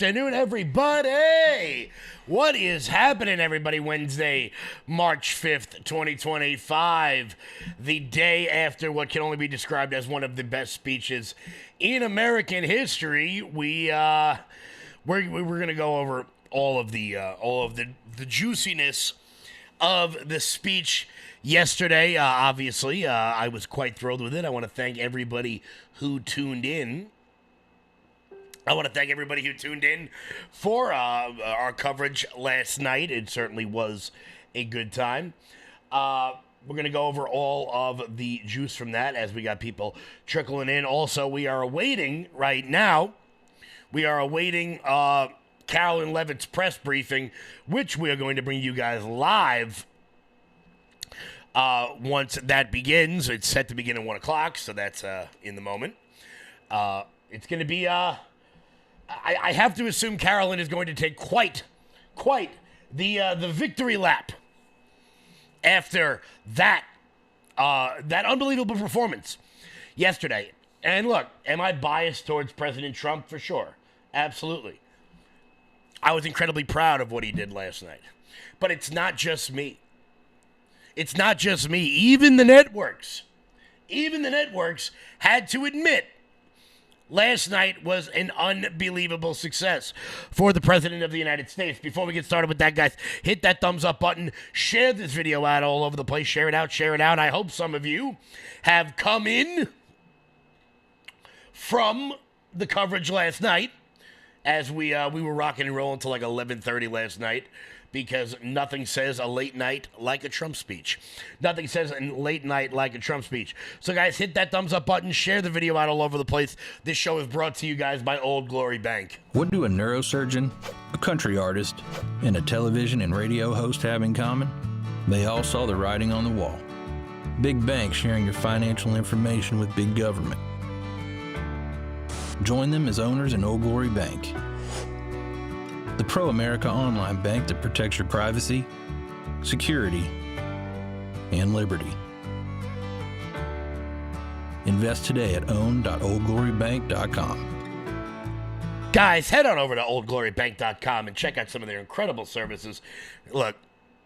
afternoon, everybody. What is happening, everybody? Wednesday, March 5th, 2025, the day after what can only be described as one of the best speeches in American history. We're going to go over all of the juiciness of the speech yesterday. Obviously, I was quite thrilled with it. I want to thank everybody who tuned in. For our coverage last night. It certainly was a good time. We're going to go over all of the juice from that as we got people trickling in. Also, we are awaiting right now, Carolyn Levitt's press briefing, which we are going to bring you guys live once that begins. It's set to begin at 1 o'clock, so that's in the moment. It's going to be... I have to assume Carolyn is going to take quite the victory lap after that unbelievable performance yesterday. And look, am I biased towards President Trump? For sure. Absolutely. I was incredibly proud of what he did last night. But it's not just me. Even the networks had to admit last night was an unbelievable success for the President of the United States. Before we get started with that, guys, hit that thumbs up button. Share this video out all over the place. Share it out. I hope some of you have come in from the coverage last night as we were rocking and rolling until like 11:30 last night, because nothing says a late night like a Trump speech. So, guys, hit that thumbs up button. Share the video out all over the place. This show is brought to you guys by Old Glory Bank. What do a neurosurgeon, a country artist, and a television and radio host have in common? They all saw the writing on the wall. Big banks sharing your financial information with big government. Join them as owners in Old Glory Bank, the pro-America online bank that protects your privacy, security, and liberty. Invest today at own.oldglorybank.com. Guys, head on over to oldglorybank.com and check out some of their incredible services. Look,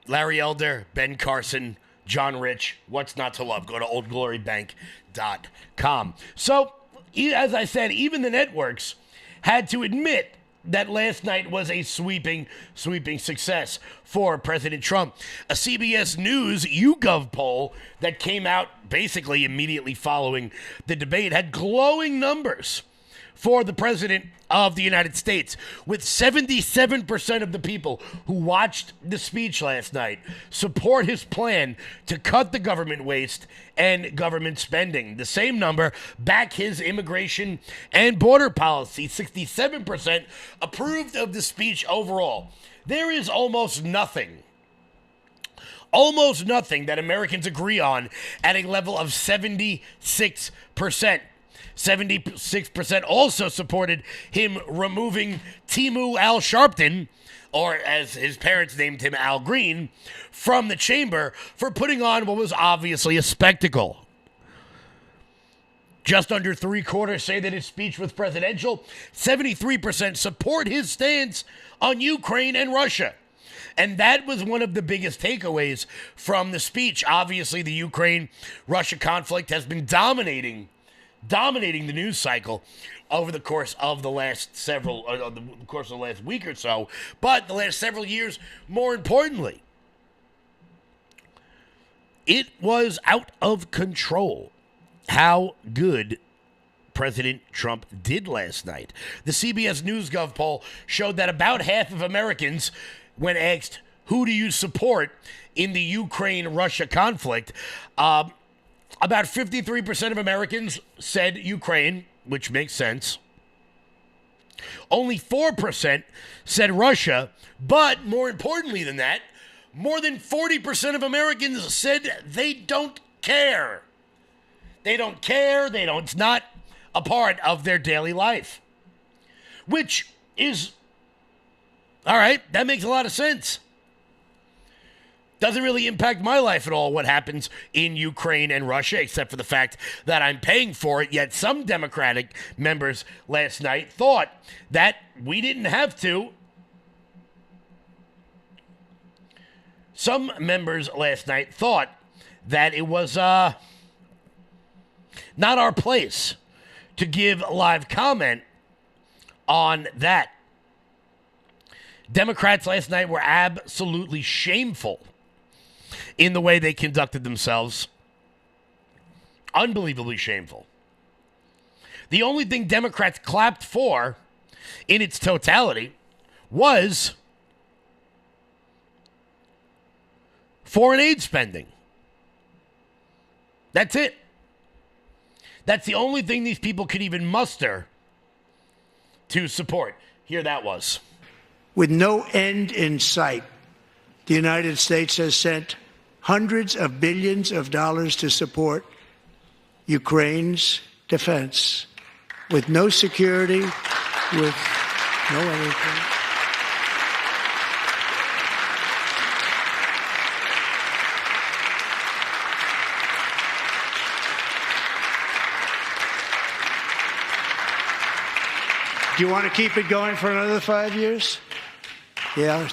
Larry Elder, Ben Carson, John Rich, what's not to love? Go to oldglorybank.com. So, as I said, even the networks had to admit that last night was a sweeping success for President Trump. A CBS News YouGov poll that came out basically immediately following the debate had glowing numbers for the President of the United States, with 77% of the people who watched the speech last night support his plan to cut the government waste and government spending. The same number back his immigration and border policy. 67% approved of the speech overall. There is almost nothing that Americans agree on at a level of 76%. 76% also supported him removing Timu Al Sharpton, or as his parents named him, Al Green, from the chamber for putting on what was obviously a spectacle. Just under three-quarters say that his speech was presidential. 73% support his stance on Ukraine and Russia. And that was one of the biggest takeaways from the speech. Obviously, the Ukraine-Russia conflict has been dominating the news cycle over the course of the last week or so, but the last several years, more importantly. It was out of control how good President Trump did last night. The CBS NewsGov poll showed that about half of Americans, when asked, who do you support in the Ukraine-Russia conflict, about 53% of Americans said Ukraine, which makes sense. Only 4% said Russia, but more importantly than that, more than 40% of Americans said they don't care. It's not a part of their daily life. Which is, all right, that makes a lot of sense. Doesn't really impact my life at all what happens in Ukraine and Russia, except for the fact that I'm paying for it. Yet some Democratic members last night thought that we didn't have to. Some members last night thought that it was not our place to give live comment on that. Democrats last night were absolutely shameful in the way they conducted themselves. Unbelievably shameful. The only thing Democrats clapped for in its totality was foreign aid spending. That's it. That's the only thing these people could even muster to support. Here that was. With no end in sight, the United States has sent hundreds of billions of dollars to support Ukraine's defense. With no security, with no anything. Do you want to keep it going for another 5 years? Yeah,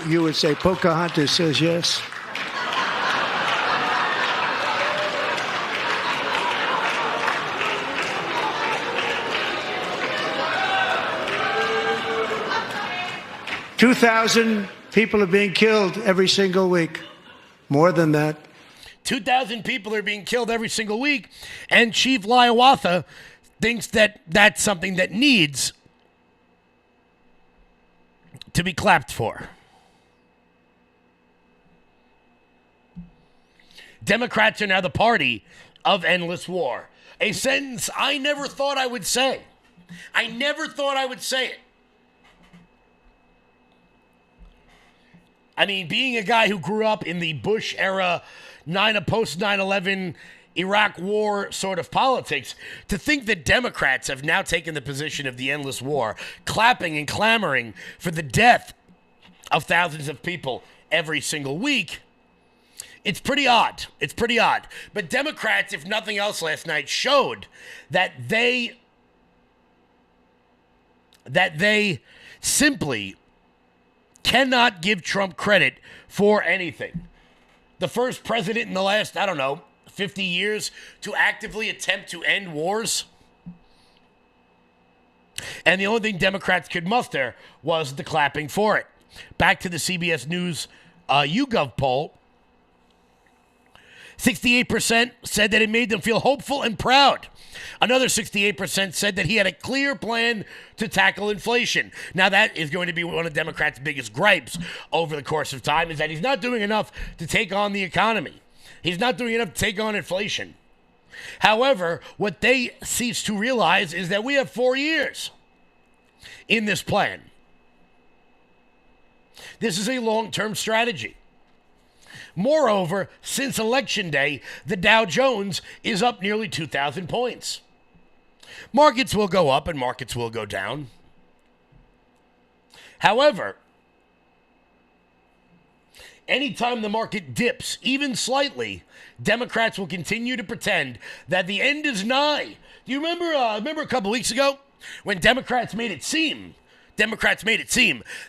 you would say Pocahontas says yes. $2,000 people are being killed every single week. More than that. 2,000 people are being killed every single week, and Chief Hiawatha thinks that that's something that needs to be clapped for. Democrats are now the party of endless war. A sentence I never thought I would say. I never thought I would say it. I mean, being a guy who grew up in the Bush era, post 9/11 Iraq war sort of politics, to think that Democrats have now taken the position of the endless war, clapping and clamoring for the death of thousands of people every single week, it's pretty odd. It's pretty odd. But Democrats, if nothing else last night, showed that they simply cannot give Trump credit for anything. The first president in the last, 50 years to actively attempt to end wars. And the only thing Democrats could muster was the clapping for it. Back to the CBS News YouGov poll. 68% said that it made them feel hopeful and proud. Another 68% said that he had a clear plan to tackle inflation. Now, that is going to be one of Democrats' biggest gripes over the course of time, is that he's not doing enough to take on the economy. He's not doing enough to take on inflation. However, what they cease to realize is that we have 4 years in this plan. This is a long-term strategy. Moreover, since Election Day, the Dow Jones is up nearly 2,000 points. Markets will go up and markets will go down. However, anytime the market dips, even slightly, Democrats will continue to pretend that the end is nigh. Do you remember a couple weeks ago when Democrats made it seem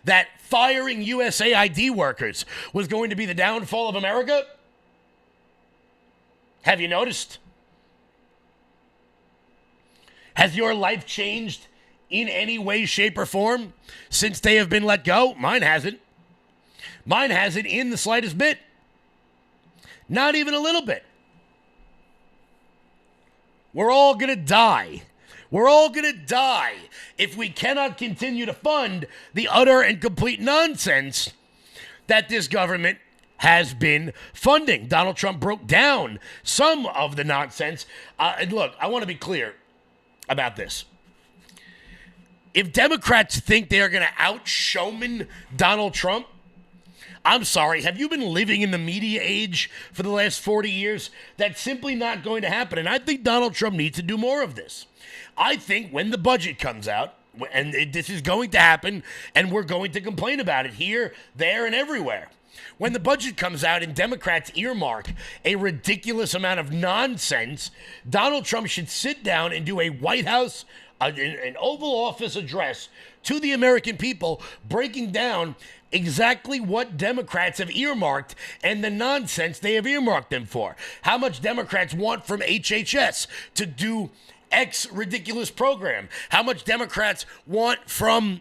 that firing USAID workers was going to be the downfall of America? Have you noticed? Has your life changed in any way, shape, or form since they have been let go? Mine hasn't. Mine hasn't in the slightest bit. Not even a little bit. We're all going to die. We're all going to die if we cannot continue to fund the utter and complete nonsense that this government has been funding. Donald Trump broke down some of the nonsense. And look, I want to be clear about this. If Democrats think they are going to out-showman Donald Trump, I'm sorry, have you been living in the media age for the last 40 years? That's simply not going to happen. And I think Donald Trump needs to do more of this. I think when the budget comes out, and this is going to happen, and we're going to complain about it here, there, and everywhere. when the budget comes out and Democrats earmark a ridiculous amount of nonsense, Donald Trump should sit down and do a White House, an Oval Office address to the American people, breaking down exactly what Democrats have earmarked and the nonsense they have earmarked them for. How much Democrats want from HHS to do X ridiculous program. How much Democrats want from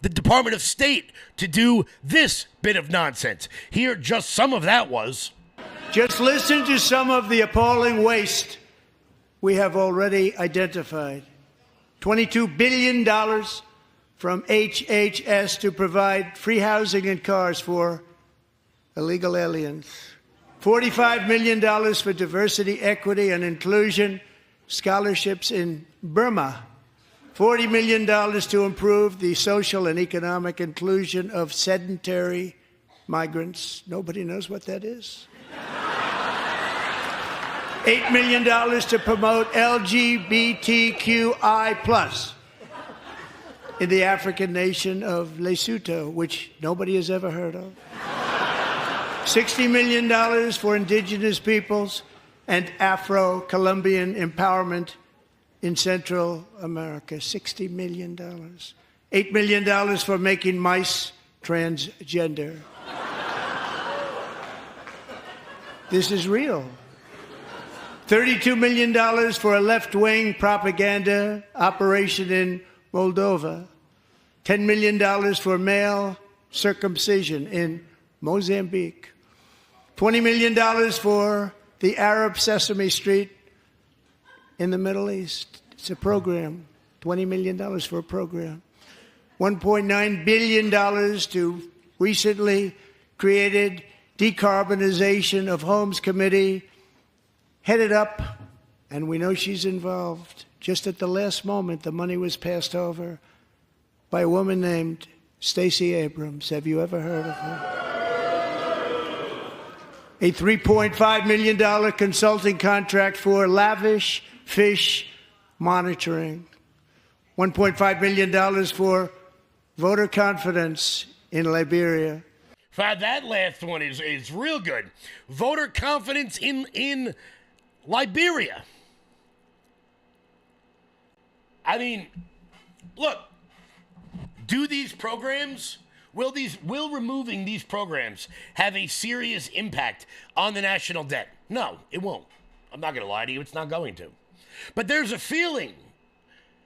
the Department of State to do this bit of nonsense. Here, just some of that was. Just listen to some of the appalling waste we have already identified. $22 billion from HHS to provide free housing and cars for illegal aliens. $45 million for diversity, equity, and inclusion scholarships in Burma. $40 million to improve the social and economic inclusion of sedentary migrants. Nobody knows what that is. $8 million to promote LGBTQI+ in the African nation of Lesotho, which nobody has ever heard of. $60 million for indigenous peoples and Afro-Colombian empowerment in Central America. $60 million. $8 million for making mice transgender. This is real. $32 million for a left-wing propaganda operation in Moldova. $10 million for male circumcision in Mozambique. $20 million for the Arab Sesame Street in the Middle East. It's a program. $20 million for a program. $1.9 billion to recently created Decarbonization of Homes Committee, headed up, and we know she's involved. Just at the last moment, the money was passed over by a woman named Stacey Abrams. Have you ever heard of her? A $3.5 million consulting contract for lavish fish monitoring. $1.5 million for voter confidence in Liberia. That last one is real good. Voter confidence in Liberia. I mean, look, do these programs, will removing these programs have a serious impact on the national debt? No, it won't. I'm not going to lie to you, it's not going to. But there's a feeling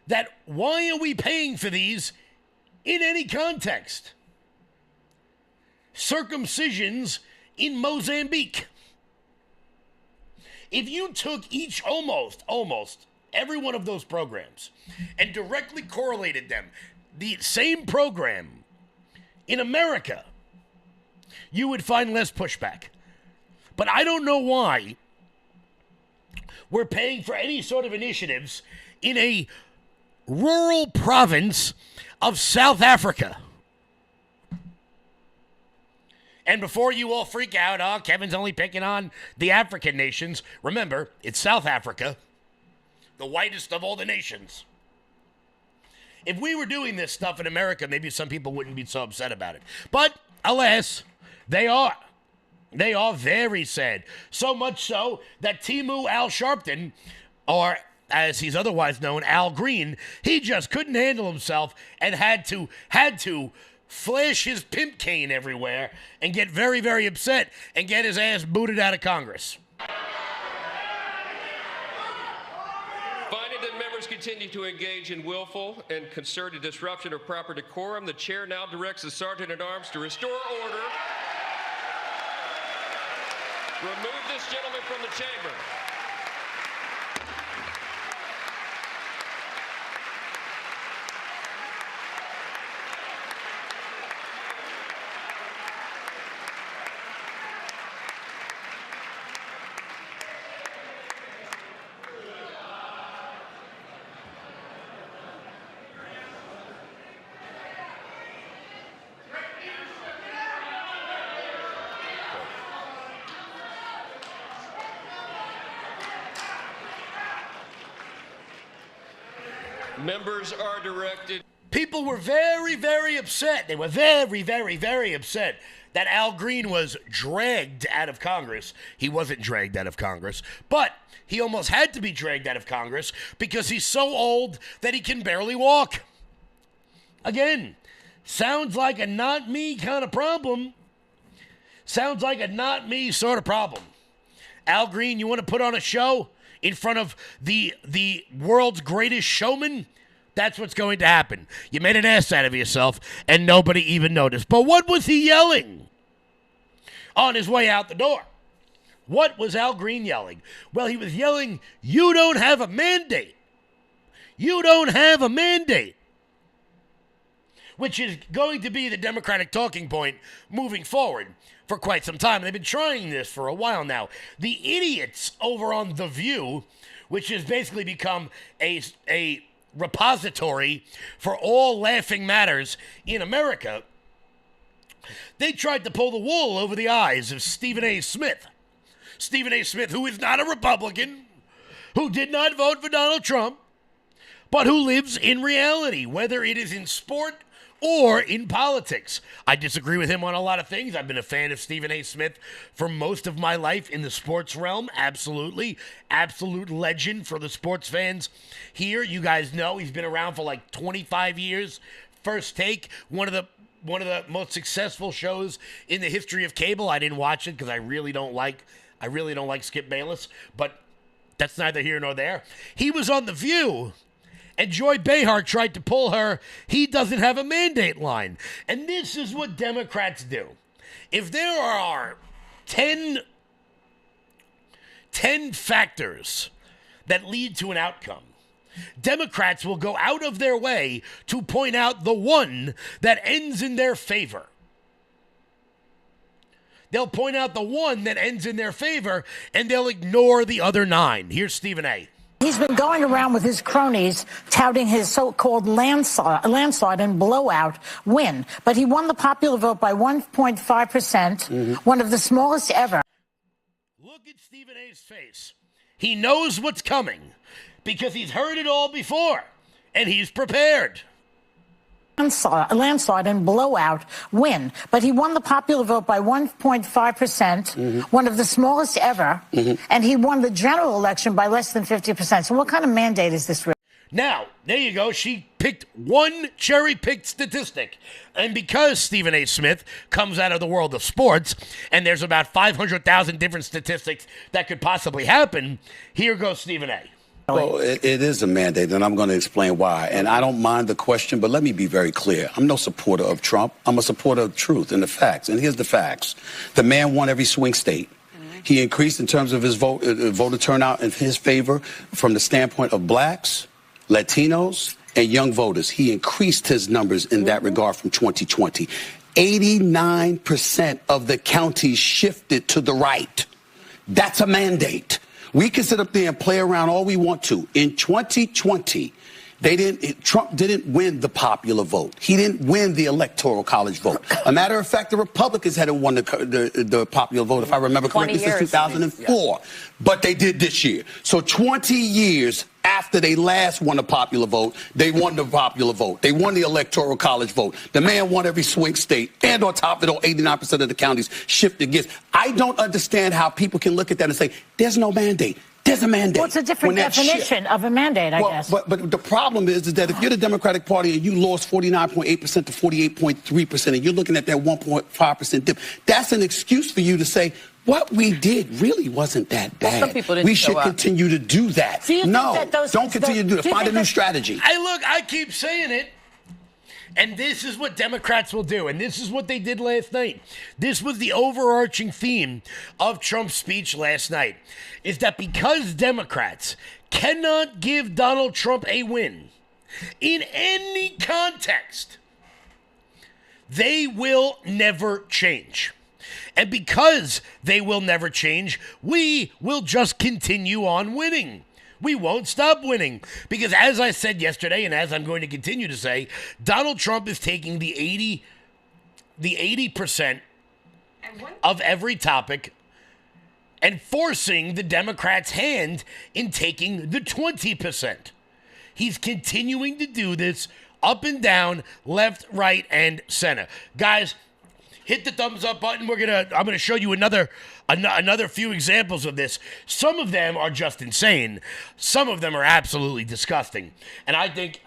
that why are we paying for these in any context? Circumcisions in Mozambique. If you took each almost every one of those programs and directly correlated them, the same program in America, you would find less pushback. But I don't know why we're paying for any sort of initiatives in a rural province of South Africa. And before you all freak out, oh, Kevin's only picking on the African nations, remember, it's South Africa, the whitest of all the nations. If we were doing this stuff in America, maybe some people wouldn't be so upset about it. But, alas, they are. They are very sad. So much so that Timu Al Sharpton, or as he's otherwise known, Al Green, he just couldn't handle himself and had to flash his pimp cane everywhere and get very, very upset and get his ass booted out of Congress. Finding that members continue to engage in willful and concerted disruption of proper decorum, the chair now directs the Sergeant-at-Arms to restore order. Remove this gentleman from the chamber. Members are directed. people were very, very upset. They were very, very, very upset that Al Green was dragged out of Congress. He wasn't dragged out of Congress, but he almost had to be dragged out of Congress because he's so old that he can barely walk. Again, sounds like a not me kind of problem. Sounds like a not me sort of problem. Al Green, you want to put on a show in front of the world's greatest showman? That's what's going to happen. You made an ass out of yourself, and nobody even noticed. But what was he yelling on his way out the door? What was Al Green yelling? Well, he was yelling, "You don't have a mandate. You don't have a mandate." Which is going to be the Democratic talking point moving forward for quite some time. They've been trying this for a while now. The idiots over on The View, which has basically become a repository for all laughing matters in America, they tried to pull the wool over the eyes of Stephen A. Smith. Stephen A. Smith, who is not a Republican, who did not vote for Donald Trump, but who lives in reality, whether it is in sport or in politics. I disagree with him on a lot of things. I've been a fan of Stephen A. Smith for most of my life in the sports realm. Absolutely. Absolute legend for the sports fans here. You guys know he's been around for like 25 years. First Take, one of the most successful shows in the history of cable. I didn't watch it because I really don't like Skip Bayless, but that's neither here nor there. He was on The View, and Joy Behar tried to pull her "he doesn't have a mandate" line. And this is what Democrats do. If there are 10 factors that lead to an outcome, Democrats will go out of their way to point out the one that ends in their favor. They'll point out the one that ends in their favor, and they'll ignore the other 9. Here's Stephen A. He's been going around with his cronies touting his so-called landslide and blowout win. But he won the popular vote by 1.5%, one of the smallest ever. Look at Stephen A.'s face. He knows what's coming because he's heard it all before, and he's prepared. Landslide and blowout win. But he won the popular vote by 1.5%, one of the smallest ever, and he won the general election by less than 50%. So what kind of mandate is this really? Now, there you go. She picked one cherry-picked statistic. And because Stephen A. Smith comes out of the world of sports, and there's about 500,000 different statistics that could possibly happen, here goes Stephen A. Well, it is a mandate, and I'm going to explain why. And I don't mind the question, but let me be very clear. I'm no supporter of Trump. I'm a supporter of truth and the facts. And here's the facts. The man won every swing state. He increased in terms of his voter turnout in his favor from the standpoint of blacks, Latinos, and young voters. He increased his numbers in that regard from 2020. 89% of the counties shifted to the right. That's a mandate. We can sit up there and play around all we want to. In 2020, Trump didn't win the popular vote. He didn't win the electoral college vote. A matter of fact, the Republicans hadn't won the popular vote, if I remember correctly, since 2004. Yeah. But they did this year. So 20 years after they last won the popular vote, they won the popular vote. They won the electoral college vote. The man won every swing state. And on top of it all, 89% of the counties shifted gears. I don't understand how people can look at that and say, there's no mandate. There's a mandate. Well, it's a different definition of a mandate, I guess. But the problem is that if you're the Democratic Party and you lost 49.8% to 48.3%, and you're looking at that 1.5% dip, that's an excuse for you to say, what we did really wasn't that bad. Well, some people didn't we should continue to do that. No, don't continue to do that. Find a new strategy. I keep saying it. And this is what Democrats will do. And this is what they did last night. This was the overarching theme of Trump's speech last night, is that because Democrats cannot give Donald Trump a win in any context, they will never change. And because they will never change, we will just continue on winning. We won't stop winning because, as I said yesterday, and as I'm going to continue to say, Donald Trump is taking the 80% of every topic and forcing the Democrats' hand in taking the 20%. He's continuing to do this up and down, left, right, and center. Guys, hit the thumbs up button. I'm gonna show you another few examples of this. Some of them are just insane. Some of them are absolutely disgusting. And I think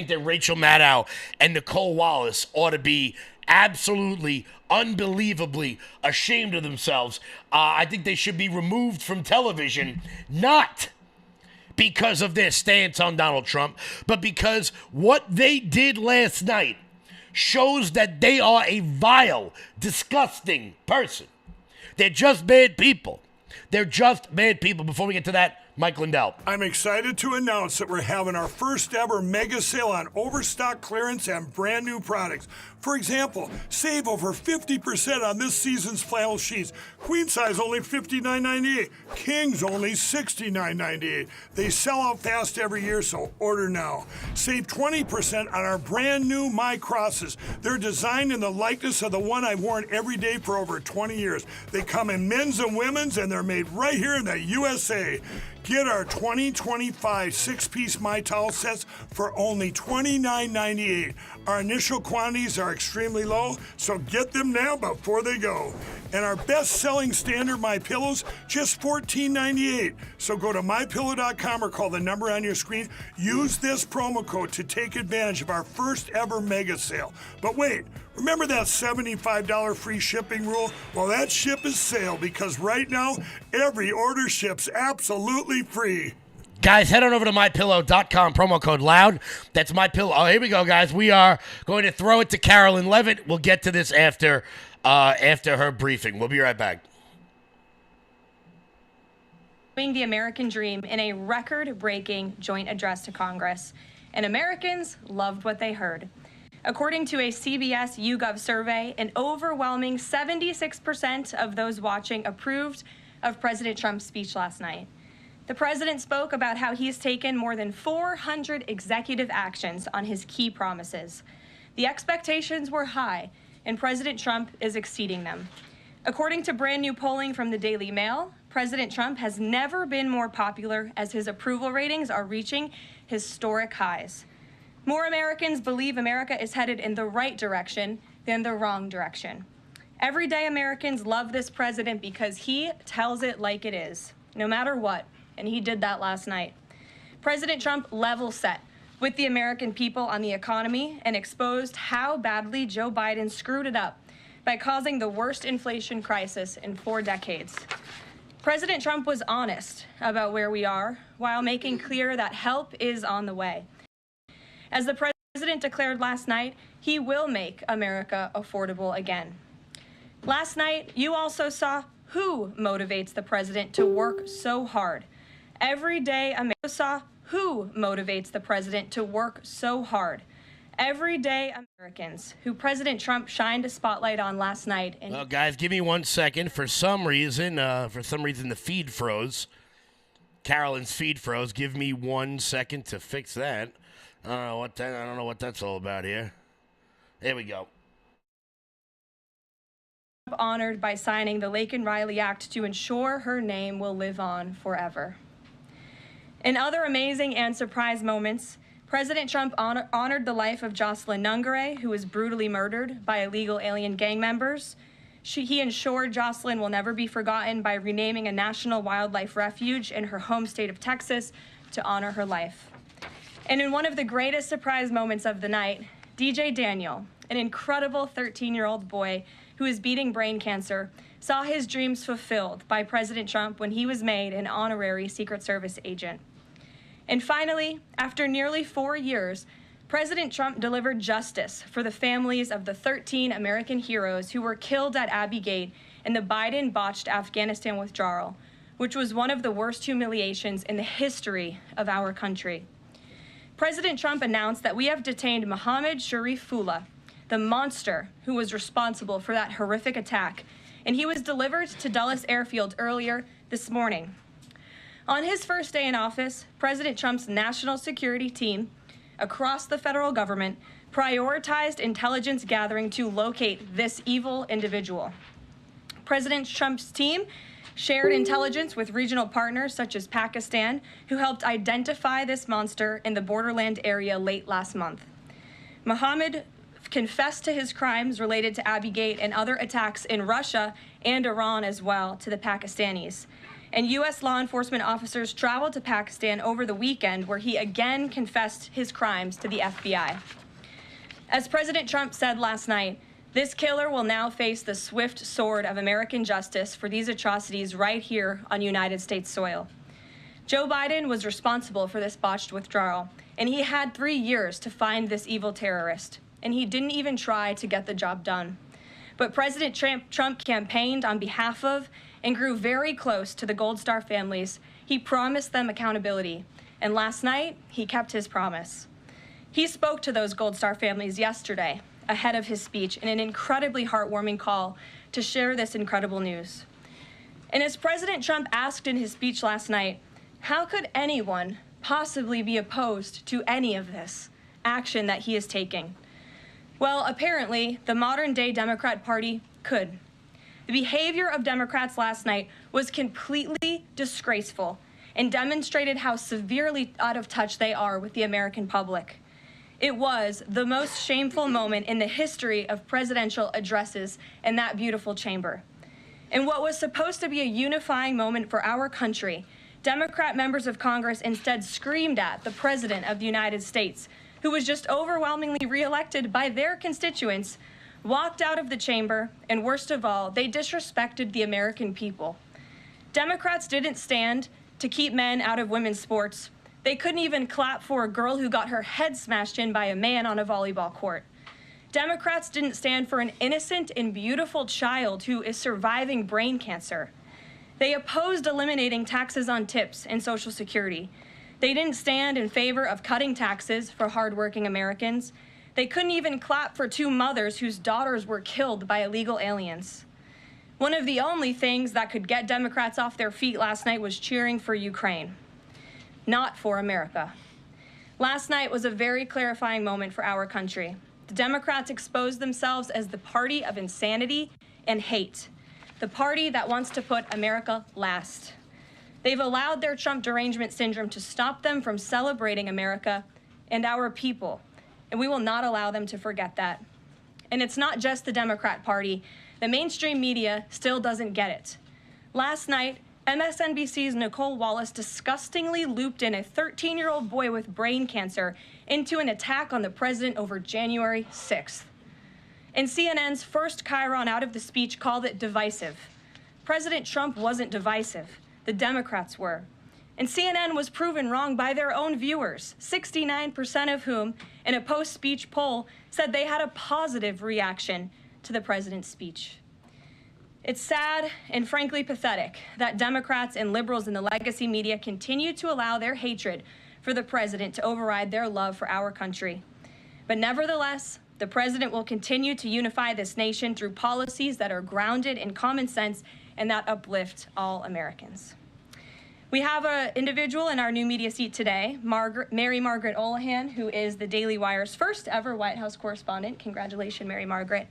that Rachel Maddow and Nicole Wallace ought to be absolutely, unbelievably ashamed of themselves. I think they should be removed from television, not because of their stance on Donald Trump, but because what they did last night shows that they are a vile, disgusting person. They're just bad people. They're just bad people. Before we get to that, Mike Lindell. I'm excited to announce that we're having our first ever mega sale on overstock clearance and brand new products. For example, save over 50% on this season's flannel sheets. Queen size only $59.98. Kings only $69.98. They sell out fast every year, so order now. Save 20% on our brand new My Crosses. They're designed in the likeness of the one I've worn every day for over 20 years. They come in men's and women's, and they're made right here in the USA. Get our 2025 six-piece My Towel sets for only $29.98. Our initial quantities are extremely low, so get them now before they go. And our best-selling standard My Pillows, just $14.98. So go to MyPillow.com or call the number on your screen. Use this promo code to take advantage of our first ever mega sale. But wait, remember that $75 free shipping rule? Well, that ship is sailed because right now, every order ships absolutely free. Guys, head on over to MyPillow.com, promo code LOUD. That's MyPillow. Oh, here we go, guys. We are going to throw it to Carolyn Levitt. We'll get to this after her briefing. We'll be right back. The American dream in a record-breaking joint address to Congress, and Americans loved what they heard. According to a CBS YouGov survey, an overwhelming 76% of those watching approved of President Trump's speech last night. The president spoke about how he's taken more than 400 executive actions on his key promises. The expectations were high, and President Trump is exceeding them. According to brand new polling from the Daily Mail, President Trump has never been more popular as his approval ratings are reaching historic highs. More Americans believe America is headed in the right direction than the wrong direction. Everyday Americans love this president because he tells it like it is, no matter what, and he did that last night. President Trump level set with the American people on the economy and exposed how badly Joe Biden screwed it up by causing the worst inflation crisis in 4 decades. President Trump was honest about where we are while making clear that help is on the way. As the president declared last night, he will make America affordable again. Last night, you also saw who motivates the president to work so hard. Every day, America saw who motivates the president to work so hard. Everyday Americans who President Trump shined a spotlight on last night. Well, guys, give me 1 second. For some reason, the feed froze. Carolyn's feed froze. Give me 1 second to fix that. I don't know what that's all about here. There we go. Honored by signing the Laken Riley Act to ensure her name will live on forever. In other amazing and surprise moments, President Trump honored the life of Jocelyn Nungare, who was brutally murdered by illegal alien gang members. He ensured Jocelyn will never be forgotten by renaming a national wildlife refuge in her home state of Texas to honor her life. And in one of the greatest surprise moments of the night, DJ Daniel, an incredible 13-year-old boy who is beating brain cancer, saw his dreams fulfilled by President Trump when he was made an honorary Secret Service agent. And finally, after nearly 4 years, President Trump delivered justice for the families of the 13 American heroes who were killed at Abbey Gate in the Biden-botched Afghanistan withdrawal, which was one of the worst humiliations in the history of our country. President Trump announced that we have detained Mohammed Sharifullah, the monster who was responsible for that horrific attack, and he was delivered to Dulles Airfield earlier this morning. On his first day in office, President Trump's national security team across the federal government prioritized intelligence gathering to locate this evil individual. President Trump's team shared intelligence with regional partners such as Pakistan, who helped identify this monster in the borderland area late last month. Mohammed confessed to his crimes related to Abbeygate and other attacks in Russia and Iran as well to the Pakistanis. And U.S. law enforcement officers traveled to Pakistan over the weekend, where he again confessed his crimes to the FBI. As President Trump said last night, this killer will now face the swift sword of American justice for these atrocities right here on United States soil. Joe Biden was responsible for this botched withdrawal, and he had 3 years to find this evil terrorist, and he didn't even try to get the job done. But President Trump campaigned on behalf of and grew very close to the Gold Star families. He promised them accountability, and last night, he kept his promise. He spoke to those Gold Star families yesterday, ahead of his speech, in an incredibly heartwarming call to share this incredible news. And as President Trump asked in his speech last night, how could anyone possibly be opposed to any of this action that he is taking? Well, apparently, the modern-day Democrat Party could. The behavior of Democrats last night was completely disgraceful and demonstrated how severely out of touch they are with the American public. It was the most shameful moment in the history of presidential addresses in that beautiful chamber. In what was supposed to be a unifying moment for our country, Democrat members of Congress instead screamed at the President of the United States, who was just overwhelmingly reelected by their constituents, walked out of the chamber, and worst of all, they disrespected the American people. Democrats didn't stand to keep men out of women's sports. They couldn't even clap for a girl who got her head smashed in by a man on a volleyball court. Democrats didn't stand for an innocent and beautiful child who is surviving brain cancer. They opposed eliminating taxes on tips and Social Security. They didn't stand in favor of cutting taxes for hardworking Americans. They couldn't even clap for 2 mothers whose daughters were killed by illegal aliens. One of the only things that could get Democrats off their feet last night was cheering for Ukraine, not for America. Last night was a very clarifying moment for our country. The Democrats exposed themselves as the party of insanity and hate, the party that wants to put America last. They've allowed their Trump derangement syndrome to stop them from celebrating America and our people, and we will not allow them to forget that. And it's not just the Democrat Party. The mainstream media still doesn't get it. Last night, MSNBC's Nicole Wallace disgustingly looped in a 13-year-old boy with brain cancer into an attack on the president over January 6th. And CNN's first chyron out of the speech called it divisive. President Trump wasn't divisive. The Democrats were. And CNN was proven wrong by their own viewers, 69% of whom, in a post-speech poll, said they had a positive reaction to the president's speech. It's sad and frankly pathetic that Democrats and liberals in the legacy media continue to allow their hatred for the president to override their love for our country. But nevertheless, the president will continue to unify this nation through policies that are grounded in common sense and that uplift all Americans. We have an individual in our new media seat today, Mary Margaret Olohan, who is the Daily Wire's first ever White House correspondent. Congratulations, Mary Margaret.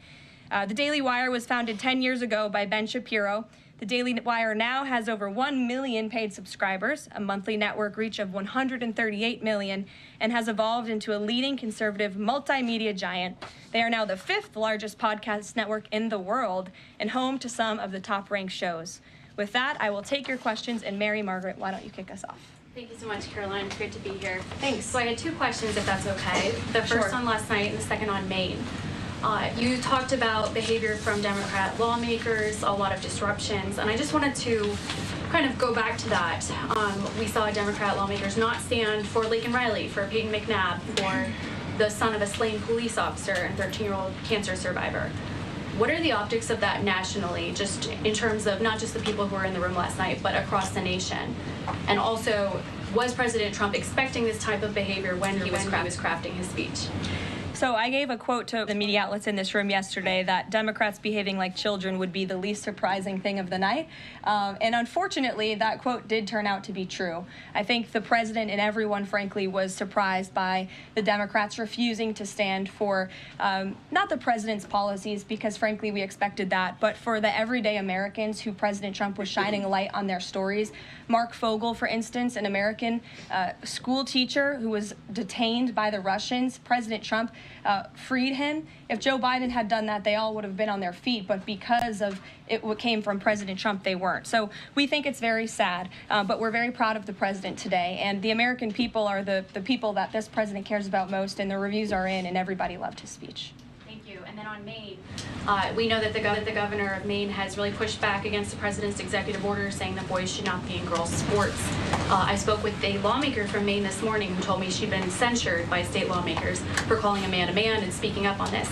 The Daily Wire was founded 10 years ago by Ben Shapiro. The Daily Wire now has over 1 million paid subscribers, a monthly network reach of 138 million, and has evolved into a leading conservative multimedia giant. They are now the 5th largest podcast network in the world and home to some of the top-ranked shows. With that, I will take your questions, and Mary Margaret, why don't you kick us off? Thank you so much, Caroline. It's great to be here. Thanks. So I had 2 questions, if that's okay. The first on last night and the second on Maine. You talked about behavior from Democrat lawmakers, a lot of disruptions, and I just wanted to kind of go back to that. We saw Democrat lawmakers not stand for Laken Riley, for Peyton McNabb, for the son of a slain police officer and 13-year-old cancer survivor. What are the optics of that nationally, just in terms of not just the people who were in the room last night, but across the nation? And also, was President Trump expecting this type of behavior when he was crafting his speech? So I gave a quote to the media outlets in this room yesterday that Democrats behaving like children would be the least surprising thing of the night. And unfortunately, that quote did turn out to be true. I think the president and everyone, frankly, was surprised by the Democrats refusing to stand for not the president's policies, because frankly, we expected that, but for the everyday Americans who President Trump was shining a light on their stories. Mark Fogel, for instance, an American school teacher who was detained by the Russians. President Trump freed him. If Joe Biden had done that, they all would have been on their feet, but because of what came from President Trump, they weren't. So we think it's very sad, but we're very proud of the president today, and the American people are the people that this president cares about most, and the reviews are in, and everybody loved his speech. Thank you. And then on Maine, we know that the governor of Maine has really pushed back against the president's executive order saying that boys should not be in girls' sports. I spoke with a lawmaker from Maine this morning who told me she'd been censured by state lawmakers for calling a man and speaking up on this.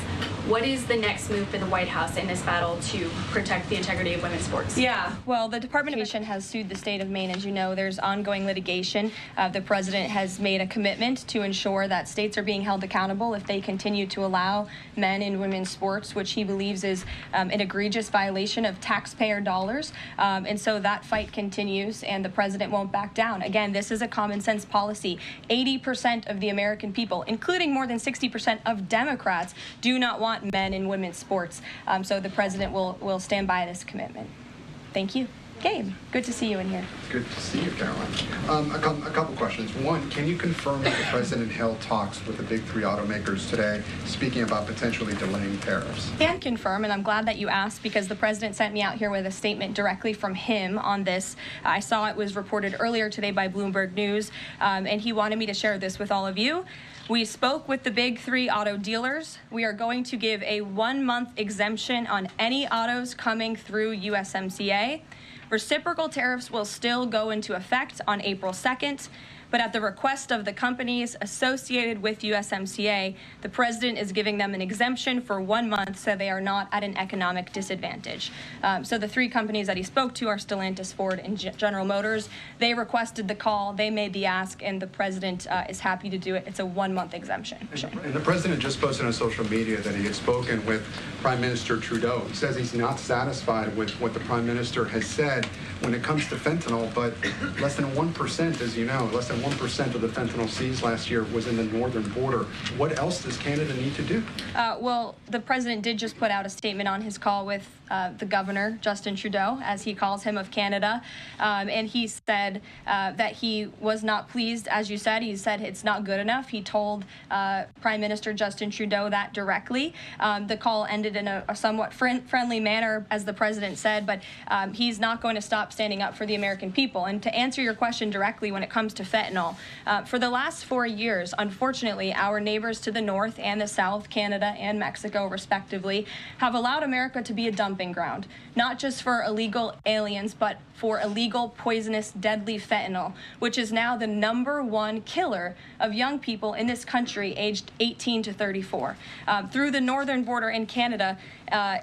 What is the next move for the White House in this battle to protect the integrity of women's sports? Yeah, well, the Department of Education has sued the state of Maine. As you know, there's ongoing litigation. The president has made a commitment to ensure that states are being held accountable if they continue to allow men in women's sports, which he believes is an egregious violation of taxpayer dollars. And so that fight continues, and the president won't back down. Again, this is a common sense policy. 80% of the American people, including more than 60% of Democrats, do not want men in women's sports. So the president will stand by this commitment. Thank you. Gabe, good to see you in here. Good to see you, Caroline. A couple questions. One, can you confirm that the president held talks with the big three automakers today, speaking about potentially delaying tariffs? Can confirm, and I'm glad that you asked, because the president sent me out here with a statement directly from him on this. I saw it was reported earlier today by Bloomberg News, and he wanted me to share this with all of you. We spoke with the big three auto dealers. We are going to give a 1-month exemption on any autos coming through USMCA. Reciprocal tariffs will still go into effect on April 2nd, but at the request of the companies associated with USMCA, the president is giving them an exemption for 1 month so they are not at an economic disadvantage. So the three companies that he spoke to are Stellantis, Ford, and General Motors. They requested the call, they made the ask, and the president is happy to do it. It's a 1-month exemption. And the president just posted on social media that he had spoken with Prime Minister Trudeau. He says he's not satisfied with what the Prime Minister has said when it comes to fentanyl, but less than 1%, as you know, less than 1% of the fentanyl seized last year was in the northern border. What else does Canada need to do? Well, the president did just put out a statement on his call with the governor, Justin Trudeau, as he calls him, of Canada. And he said that he was not pleased, as you said. He said it's not good enough. He told Prime Minister Justin Trudeau that directly. The call ended in a somewhat friendly manner, as the president said, but he's not going to stop standing up for the American people. And to answer your question directly, when it comes to fentanyl, for the last 4 years, unfortunately, our neighbors to the north and the south, Canada and Mexico, respectively, have allowed America to be a dumping ground, not just for illegal aliens, but for illegal, poisonous, deadly fentanyl, which is now the #1 killer of young people in this country aged 18 to 34. Through the northern border in Canada,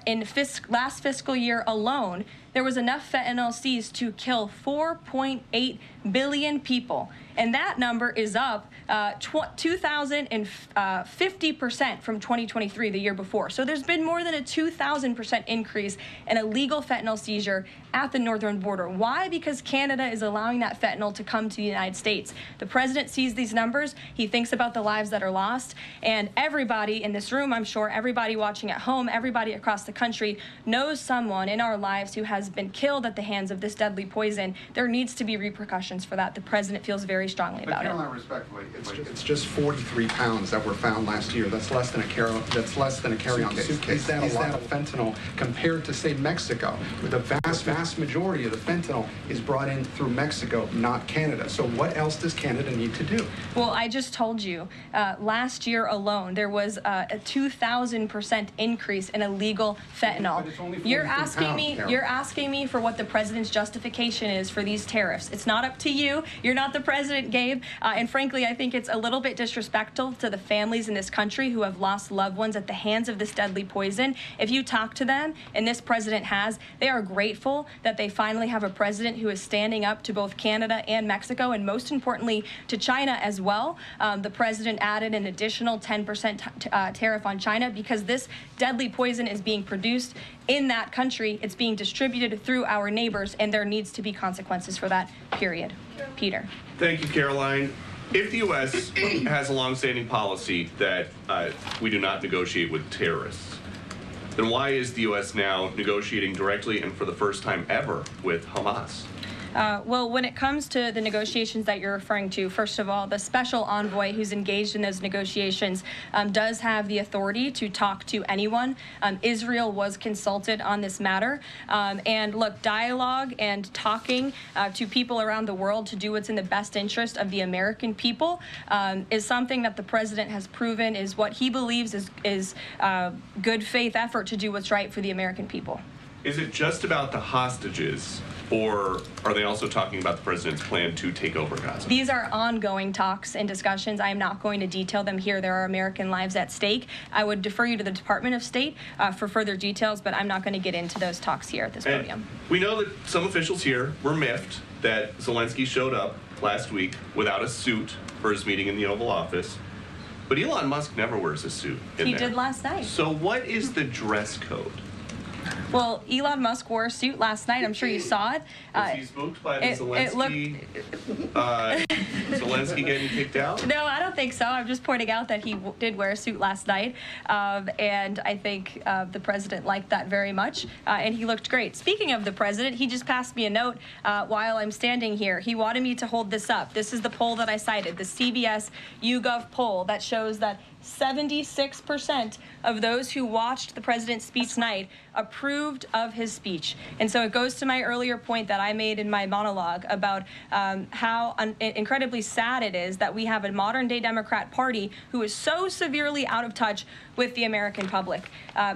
in last fiscal year alone, there was enough fentanyl seized to kill 4.8 billion people. And that number is up 2,050% from 2023, the year before. So there's been more than a 2,000% increase in illegal fentanyl seizure at the northern border. Why? Because Canada is allowing that fentanyl to come to the United States. The president sees these numbers. He thinks about the lives that are lost. And everybody in this room, I'm sure, everybody watching at home, everybody across the country knows someone in our lives who has been killed at the hands of this deadly poison. There needs to be repercussions for that. The president feels very strongly about it. But Caroline, respectfully, it's just 43 pounds that were found last year. That's less than a carry-on suitcase. Is that a lot of fentanyl compared to, say, Mexico? The vast majority of the fentanyl is brought in through Mexico, not Canada. So what else does Canada need to do? Well, I just told you, last year alone, there was a 2,000% increase in illegal fentanyl. You're asking me for what the president's justification is for these tariffs. It's not up to you. You're not the president, Gabe. And frankly, I think it's a little bit disrespectful to the families in this country who have lost loved ones at the hands of this deadly poison. If you talk to them, and this president has, they are grateful that they finally have a president who is standing up to both Canada and Mexico, and most importantly, to China as well. The president added an additional 10% tariff on China because this deadly poison is being produced in that country. It's being distributed through our neighbors, and there needs to be consequences for that, period. Peter. Thank you, Caroline. If the U.S. has a longstanding policy that we do not negotiate with terrorists, then why is the U.S. now negotiating directly and for the first time ever with Hamas? Well, when it comes to the negotiations that you're referring to, first of all, the special envoy who's engaged in those negotiations does have the authority to talk to anyone. Israel was consulted on this matter. And look, dialogue and talking to people around the world to do what's in the best interest of the American people is something that the president has proven is what he believes is good faith effort to do what's right for the American people. Is it just about the hostages, or are they also talking about the president's plan to take over Gaza? These are ongoing talks and discussions. I am not going to detail them here. There are American lives at stake. I would defer you to the Department of State for further details, but I'm not going to get into those talks here at this podium. We know that some officials here were miffed that Zelensky showed up last week without a suit for his meeting in the Oval Office. But Elon Musk never wears a suit in He there. did last night. So what is the dress code? Well, Elon Musk wore a suit last night. I'm sure you saw it. Was he spooked by the Zelensky getting kicked out? No, I don't think so. I'm just pointing out that he did wear a suit last night, and I think the president liked that very much, and he looked great. Speaking of the president, he just passed me a note while I'm standing here. He wanted me to hold this up. This is the poll that I cited, the CBS YouGov poll that shows that 76% of those who watched the president's speech tonight approved of his speech. And so it goes to my earlier point that I made in my monologue about how incredibly sad it is that we have a modern-day Democrat Party who is so severely out of touch with the American public.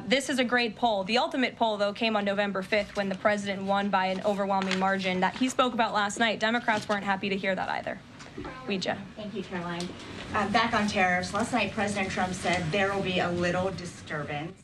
This is a great poll. The ultimate poll, though, came on November 5th when the president won by an overwhelming margin that he spoke about last night. Democrats weren't happy to hear that either. Ouija. Thank you, Caroline. Back on tariffs, last night President Trump said there will be a little disturbance,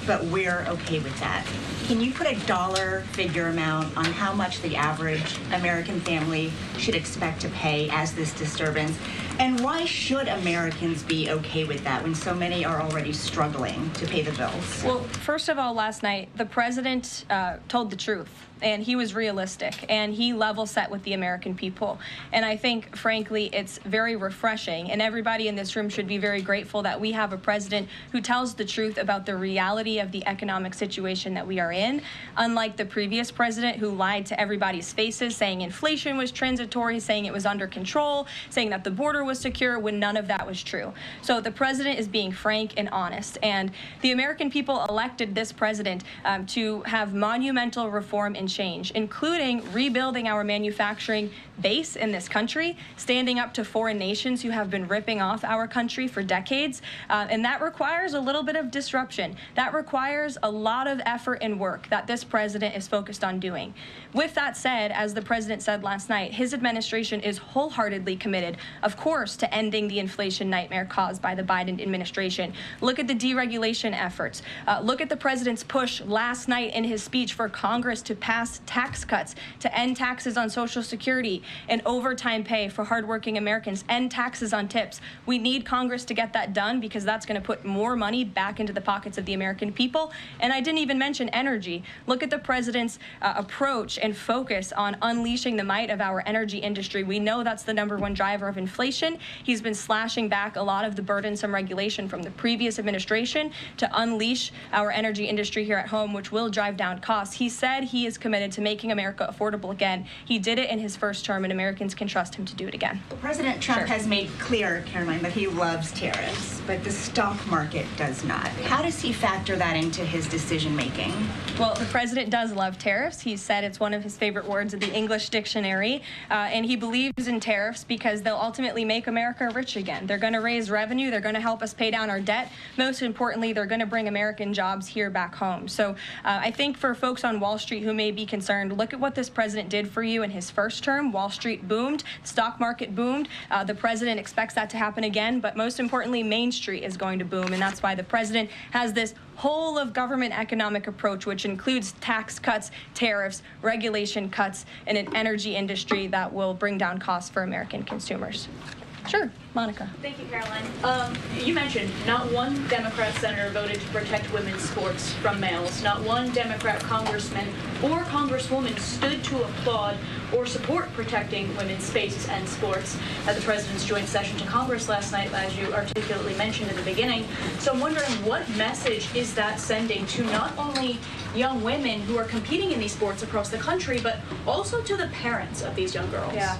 but we're okay with that. Can you put a dollar figure amount on how much the average American family should expect to pay as this disturbance? And why should Americans be okay with that when so many are already struggling to pay the bills? Well, first of all, last night, the president told the truth. And he was realistic, and he level set with the American people. And I think, frankly, it's very refreshing, and everybody in this room should be very grateful that we have a president who tells the truth about the reality of the economic situation that we are in, unlike the previous president who lied to everybody's faces, saying inflation was transitory, saying it was under control, saying that the border was secure, when none of that was true. So the president is being frank and honest, and the American people elected this president to have monumental reform and change, including rebuilding our manufacturing base in this country, standing up to foreign nations who have been ripping off our country for decades. And that requires a little bit of disruption. That requires a lot of effort and work that this president is focused on doing. With that said, as the president said last night, his administration is wholeheartedly committed, of course, to ending the inflation nightmare caused by the Biden administration. Look at the deregulation efforts. Look at the president's push last night in his speech for Congress to pass tax cuts, to end taxes on Social Security and overtime pay for hardworking Americans, end taxes on tips. We need Congress to get that done because that's going to put more money back into the pockets of the American people. And I didn't even mention energy. Look at the president's approach and focus on unleashing the might of our energy industry. We know that's the #1 driver of inflation. He's been slashing back a lot of the burdensome regulation from the previous administration to unleash our energy industry here at home, which will drive down costs. He said he is committed to making America affordable again. He did it in his first term, and Americans can trust him to do it again. President Trump has made clear, Caroline, that he loves tariffs, but the stock market does not. How does he factor that into his decision-making? Well, the president does love tariffs. He said it's one of his favorite words in the English dictionary, and he believes in tariffs because they'll ultimately make America rich again. They're going to raise revenue. They're going to help us pay down our debt. Most importantly, they're going to bring American jobs here back home. So I think for folks on Wall Street who may be concerned, look at what this president did for you in his first term. Wall Street boomed, stock market boomed. The president expects that to happen again, but most importantly, Main Street is going to boom, and that's why the president has this whole of government economic approach, which includes tax cuts, tariffs, regulation cuts, and an energy industry that will bring down costs for American consumers. Sure, Monica. Thank you, Caroline. You mentioned not one Democrat senator voted to protect women's sports from males. Not one Democrat congressman or congresswoman stood to applaud or support protecting women's spaces and sports at the president's joint session to Congress last night, as you articulately mentioned in the beginning. So I'm wondering, what message is that sending to not only young women who are competing in these sports across the country, but also to the parents of these young girls? Yeah.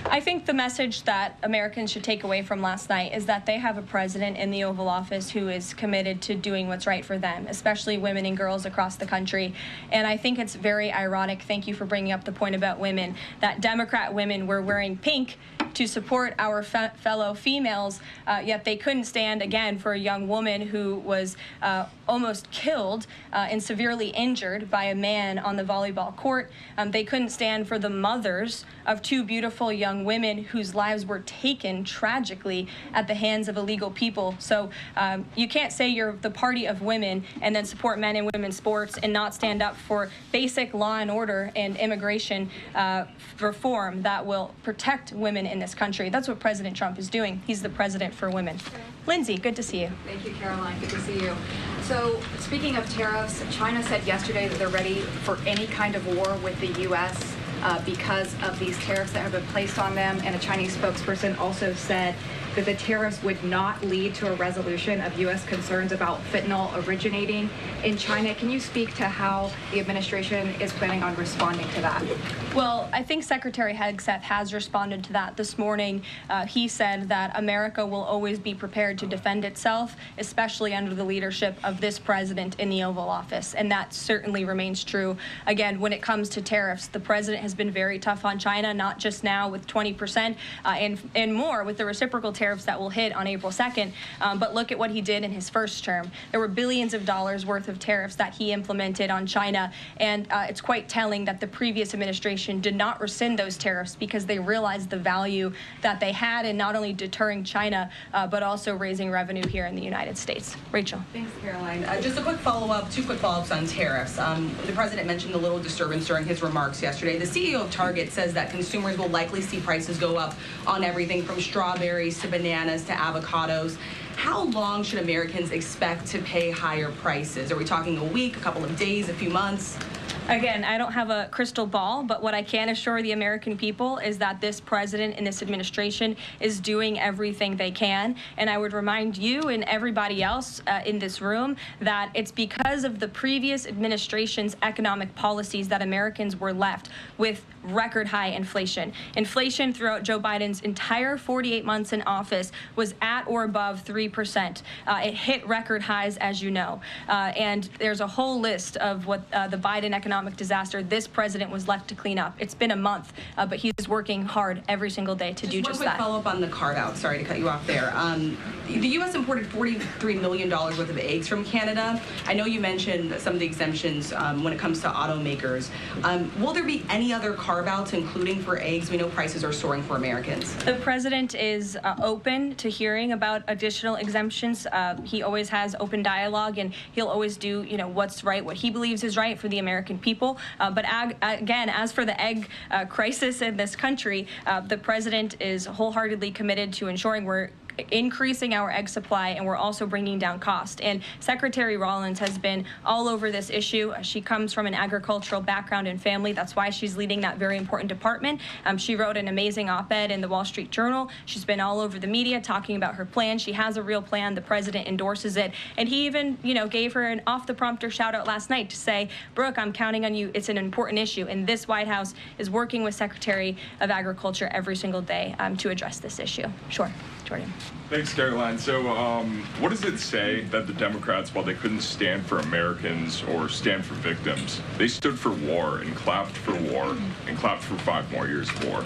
I think the message that Americans should take away from last night is that they have a president in the Oval Office who is committed to doing what's right for them, especially women and girls across the country. And I think it's very ironic, thank you for bringing up the point about women, that Democrat women were wearing pink to support our fellow females, yet they couldn't stand, again, for a young woman who was almost killed and severely injured by a man on the volleyball court. They couldn't stand for the mothers of two beautiful young women whose lives were taken tragically at the hands of illegal people. So you can't say you're the party of women and then support men and women's sports and not stand up for basic law and order and immigration reform that will protect women in this country. That's what President Trump is doing. He's the president for women. Lindsay, good to see you. Thank you, Caroline. Good to see you. So, speaking of tariffs, China said yesterday that they're ready for any kind of war with the U.S. Because of these tariffs that have been placed on them. And a Chinese spokesperson also said that the tariffs would not lead to a resolution of U.S. concerns about fentanyl originating in China. Can you speak to how the administration is planning on responding to that? Well, I think Secretary Hegseth has responded to that this morning. He said that America will always be prepared to defend itself, especially under the leadership of this president in the Oval Office. And that certainly remains true. Again, when it comes to tariffs, the president has been very tough on China, not just now with 20% and more with the reciprocal tariffs that will hit on April 2nd. But look at what he did in his first term. There were billions of dollars worth of tariffs that he implemented on China. And it's quite telling that the previous administration did not rescind those tariffs because they realized the value that they had in not only deterring China, but also raising revenue here in the United States. Rachel. Thanks, Caroline. Just a quick follow-up, two quick follow-ups on tariffs. The president mentioned a little disturbance during his remarks yesterday. The CEO of Target says that consumers will likely see prices go up on everything from strawberries to bananas to avocados. How long should Americans expect to pay higher prices? Are we talking a week, a couple of days, a few months? Again, I don't have a crystal ball, but what I can assure the American people is that this president and this administration is doing everything they can. And I would remind you and everybody else in this room that it's because of the previous administration's economic policies that Americans were left with record high inflation. Inflation throughout Joe Biden's entire 48 months in office was at or above 3%. It hit record highs, as you know. And there's a whole list of what the Biden economic disaster this president was left to clean up. It's been a month, but he's working hard every single day to do just that. One quick follow-up on the carve-out. Sorry to cut you off there. The U.S. imported $43 million worth of eggs from Canada. I know you mentioned some of the exemptions when it comes to automakers. Will there be any other carve-outs, including for eggs? We know prices are soaring for Americans. The president is open to hearing about additional exemptions. He always has open dialogue, and he'll always do, what's right, what he believes is right for the American people. But again, as for the egg crisis in this country, the president is wholeheartedly committed to ensuring we're increasing our egg supply, and we're also bringing down cost. And Secretary Rollins has been all over this issue. She comes from an agricultural background and family. That's why she's leading that very important department. She wrote an amazing op-ed in the Wall Street Journal. She's been all over the media talking about her plan. She has a real plan. The president endorses it. And he even, gave her an off-the-prompter shout-out last night to say, Brooke, I'm counting on you. It's an important issue. And this White House is working with Secretary of Agriculture every single day to address this issue. Sure. Jordan. Thanks, Caroline. So what does it say that the Democrats, while they couldn't stand for Americans or stand for victims, they stood for war and clapped for war and clapped for 5 more years of war?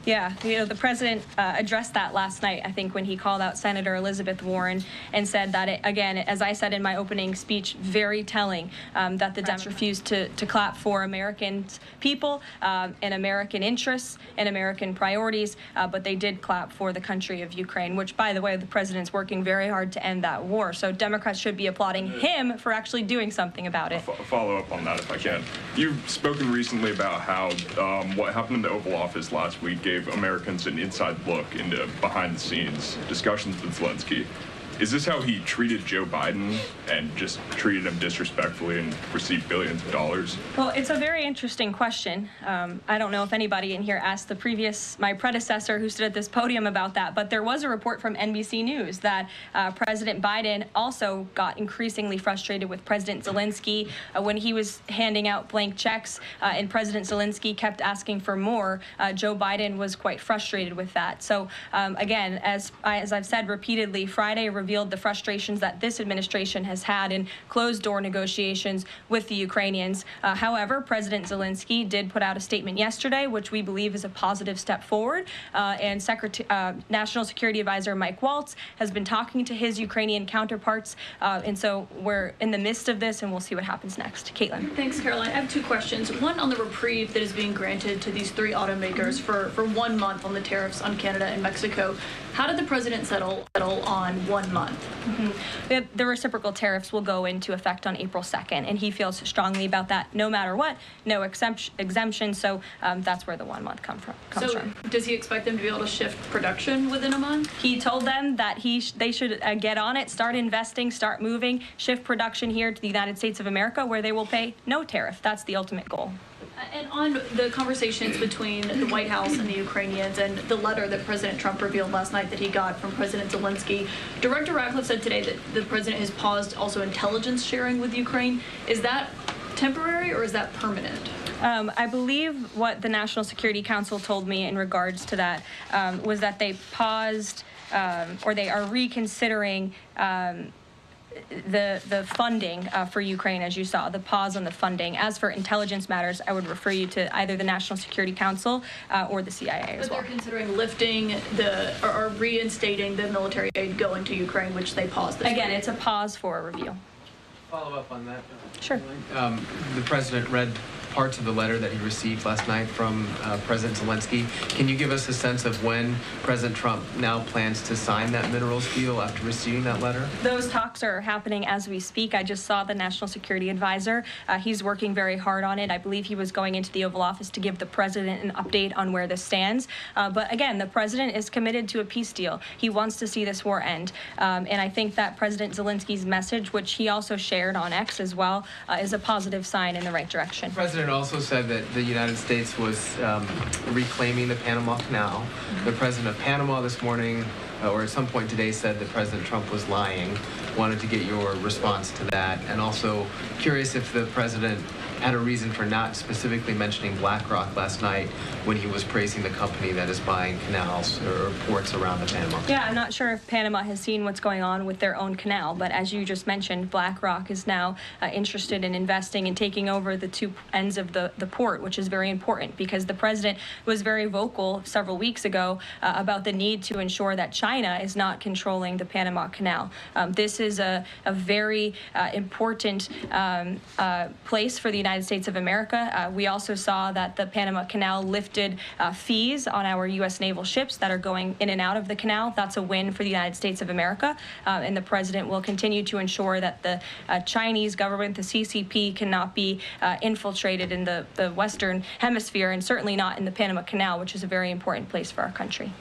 Yeah, the president addressed that last night, I think, when he called out Senator Elizabeth Warren and said that, again, as I said in my opening speech, very telling that the Democrats refused to clap for American people and American interests and American priorities, but they did clap for the country of Ukraine, which, by the way, the president's working very hard to end that war. So Democrats should be applauding him for actually doing something about it. Follow up on that, if I can. You've spoken recently about how what happened in the Oval Office last week gave gave Americans an inside look into behind-the-scenes discussions with Zelensky. Is this how he treated Joe Biden and just treated him disrespectfully and received billions of dollars? Well, it's a very interesting question. I don't know if anybody in here asked my predecessor who stood at this podium about that, but there was a report from NBC News that President Biden also got increasingly frustrated with President Zelensky when he was handing out blank checks and President Zelensky kept asking for more. Joe Biden was quite frustrated with that. So again, as I've said repeatedly, Friday revealed the frustrations that this administration has had in closed-door negotiations with the Ukrainians. However, President Zelensky did put out a statement yesterday, which we believe is a positive step forward. And National Security Advisor Mike Waltz has been talking to his Ukrainian counterparts. And so we're in the midst of this, and we'll see what happens next. Caitlin. Thanks, Caroline. I have two questions. One on the reprieve that is being granted to these three automakers for 1 month on the tariffs on Canada and Mexico. How did the president settle on 1 month? Mm-hmm. The reciprocal tariffs will go into effect on April 2nd, and he feels strongly about that no matter what, no exemption, so that's where the 1 month comes from. Does he expect them to be able to shift production within a month? He told them that they should get on it, start investing, start moving, shift production here to the United States of America, where they will pay no tariff. That's the ultimate goal. And on the conversations between the White House and the Ukrainians and the letter that President Trump revealed last night that he got from President Zelensky, Director Ratcliffe said today that the president has paused also intelligence sharing with Ukraine. Is that temporary or is that permanent? I believe what the National Security Council told me in regards to that was that they paused or they are reconsidering the funding for Ukraine, as you saw, the pause on the funding. As for intelligence matters, I would refer you to either the National Security Council or the CIA as well. But they're considering lifting or reinstating the military aid going to Ukraine, which they paused this Again, week. it's a pause for a review. Follow up on that. Sure. The president read parts of the letter that he received last night from President Zelensky. Can you give us a sense of when President Trump now plans to sign that minerals deal after receiving that letter? Those talks are happening as we speak. I just saw the National Security Advisor. He's working very hard on it. I believe he was going into the Oval Office to give the president an update on where this stands. But again, the president is committed to a peace deal. He wants to see this war end. And I think that President Zelensky's message, which he also shared on X as well, is a positive sign in the right direction. The president also said that the United States was reclaiming the Panama Canal. The president of Panama this morning, or at some point today, said that President Trump was lying. Wanted to get your response to that. And also curious if the president had a reason for not specifically mentioning BlackRock last night when he was praising the company that is buying canals or ports around the Panama Canal. Yeah, I'm not sure if Panama has seen what's going on with their own canal, but as you just mentioned, BlackRock is now interested in investing and taking over the two ends of the port, which is very important because the president was very vocal several weeks ago about the need to ensure that China is not controlling the Panama Canal. This is a very important place for the United States of America. We also saw that the Panama Canal lifted fees on our U.S. naval ships that are going in and out of the canal. That's a win for the United States of America. And the president will continue to ensure that the Chinese government, the CCP, cannot be infiltrated in the Western Hemisphere and certainly not in the Panama Canal, which is a very important place for our country.